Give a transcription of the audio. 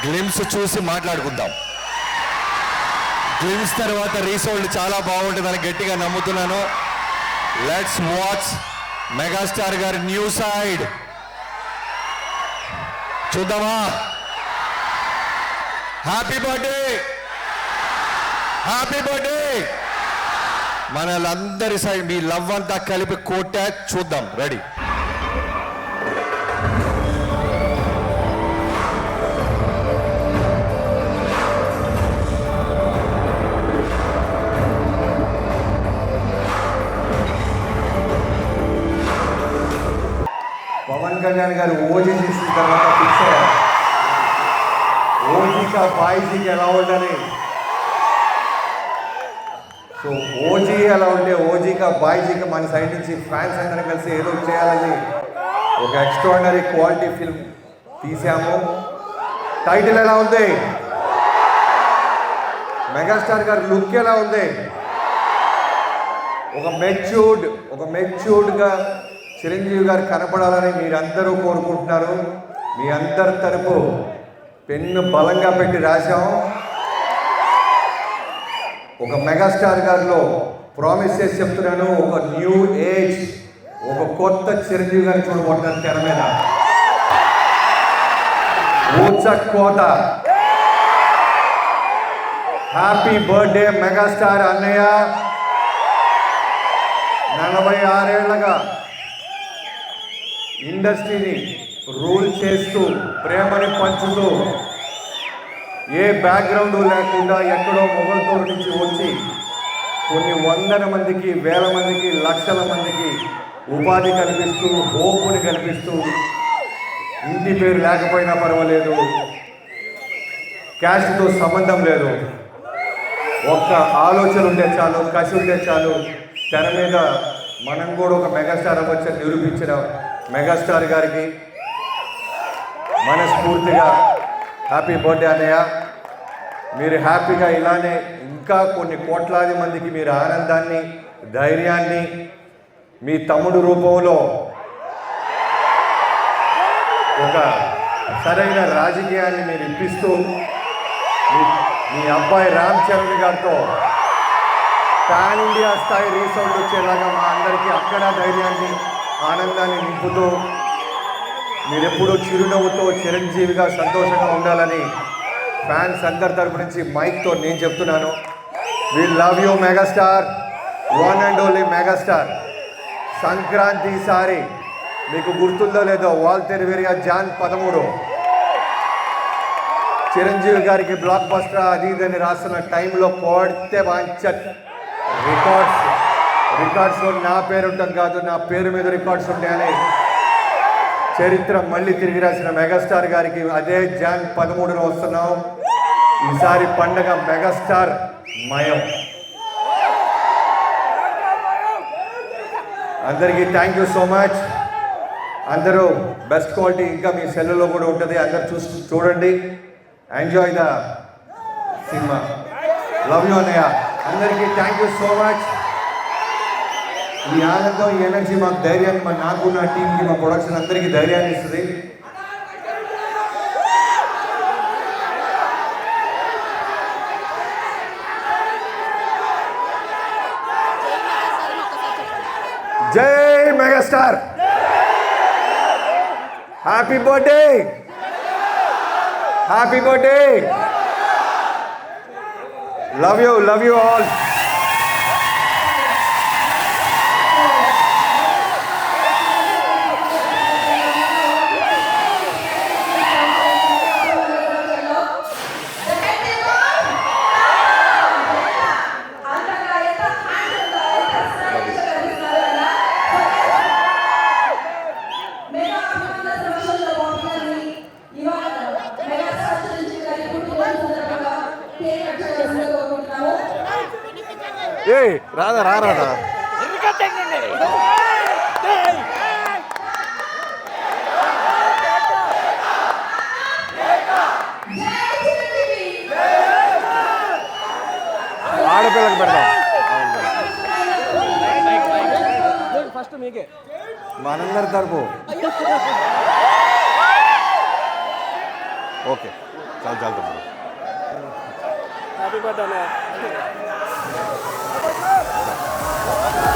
Glimpse చూసి మాట్లాడుకుందాం. Glimpse తర్వాత రీసోల్డ్ చాలా బాగుంటుందని గట్టిగా నమ్ముతున్నాను. లెట్స్ వాచ్ మెగాస్టార్ గారి న్యూ సైడ్. చూద్దామా? Happy birthday, happy birthday. మనలందరి సైడ్ మీ లవ్ అంతా కలిపి కోటా చూద్దాం. రెడీ? పవన్ కళ్యాణ్ గారు ఓజీ చేసిన తర్వాత ఫిక్స్ అయ్యారు. ఓజీకా బాయ్జీకి ఎలా ఉండాలి. సో ఓజీ ఎలా ఉంటే ఓజీకా బాయ్జీకి మన సైడ్ నుంచి ఫ్యాన్స్ అందరం కలిసి ఏదో చేయాలని ఒక ఎక్స్ట్రాడినరీ క్వాలిటీ ఫిల్మ్ తీసాము. టైటిల్ ఎలా ఉంది? మెగాస్టార్ గారి లుక్ ఎలా ఉంది? ఒక మెచ్యూర్డ్గా చిరంజీవి గారు కనపడాలని మీరందరూ కోరుకుంటున్నారు. మీ అందరి తరపు పెన్ను బలంగా పెట్టి రాశాం. ఒక మెగాస్టార్ గారిలో ప్రామిస్ చేసి చెప్తున్నాను, ఒక న్యూ ఏజ్, ఒక కొత్త చిరంజీవి గారిని చూడబోతున్నారు తెర మీద. ఊచకోత. హ్యాపీ బర్త్డే మెగాస్టార్ అన్నయ్య. 46 ఏళ్లగా ఇండస్ట్రీని రూల్ చేస్తూ ప్రేమని పంచుతూ ఏ బ్యాక్గ్రౌండ్ లేకుండా ఎక్కడో మొగల్తూరు నుంచి వచ్చి కొన్ని వందల మందికి, వేల మందికి, లక్షల మందికి ఉపాధి కల్పిస్తూ, హోపుని కల్పిస్తూ, ఇంటి పేరు లేకపోయినా పర్వాలేదు, క్యాష్తో సంబంధం లేదు, ఒక్క ఆలోచన ఉంటే చాలు, కసి ఉంటే చాలు, తెర మీద మనం కూడా ఒక మెగాస్టార్ అవ్వచ్చని నిరూపించిన మెగాస్టార్ గారికి మనస్ఫూర్తిగా హ్యాపీ బర్త్డే అన్నయ్య. మీరు హ్యాపీగా ఇలానే ఇంకా కొన్ని కోట్లాది మందికి మీరు ఆనందాన్ని, ధైర్యాన్ని మీ తమ్ముడు రూపంలో ఒక సరైన రాజకీయాన్ని మీరు ఇప్పిస్తూ మీ అబ్బాయి రామ్ చరణ్ గారితో పాన్ ఇండియా స్థాయి రీసౌండ్ వచ్చేలాగా మా అందరికీ అక్కడ ధైర్యాన్ని, ఆనందాన్ని నింపుతూ మీరెప్పుడూ చిరునవ్వుతో చిరంజీవిగా సంతోషంగా ఉండాలని ఫ్యాన్స్ అందరి తరపు నుంచి మైక్తో నేను చెప్తున్నాను. We love you megastar, one and only megastar. Sankranti ఈసారి మీకు గుర్తుందో లేదో, వాల్తెరివేరియా జాన్ 13 చిరంజీవి గారికి బ్లాక్ బస్టర్ అది ఇదని రాస్తున్న టైంలో కోడితే వాంచట్ రికార్డ్స్లో నా పేరు ఉంటాం కాదు, నా పేరు మీద రికార్డ్స్ ఉంటాయని చరిత్ర మళ్ళీ తిరిగి రాసిన మెగాస్టార్ గారికి అదే జాన్ 13 వస్తున్నాం. ఈసారి పండగ మెగాస్టార్ మయం. అందరికీ థ్యాంక్ యూ సో మచ్. అందరూ బెస్ట్ క్వాలిటీ ఇంకా మీ సెల్లులో కూడా ఉంటుంది, అందరు చూడండి. Enjoy the cinema. Love you అన్నయ్య. అందరికీ థ్యాంక్ యూ సో మచ్. ఈ ఆనందం, ఈ ఎనర్జీ మాకు ధైర్యాన్ని, నాకు, నా టీంకి, మా ప్రొడక్షన్ అందరికీ ధైర్యాన్ని ఇస్తుంది. జై megastar. Happy birthday, happy birthday. Love you all. ఏ రాదా ఆడపిల్లకి పెడతాం. ఫస్ట్ మీకే మనందరి తరపు. ఓకే. చాలా చాలా తమ్ముడు. Happy birthday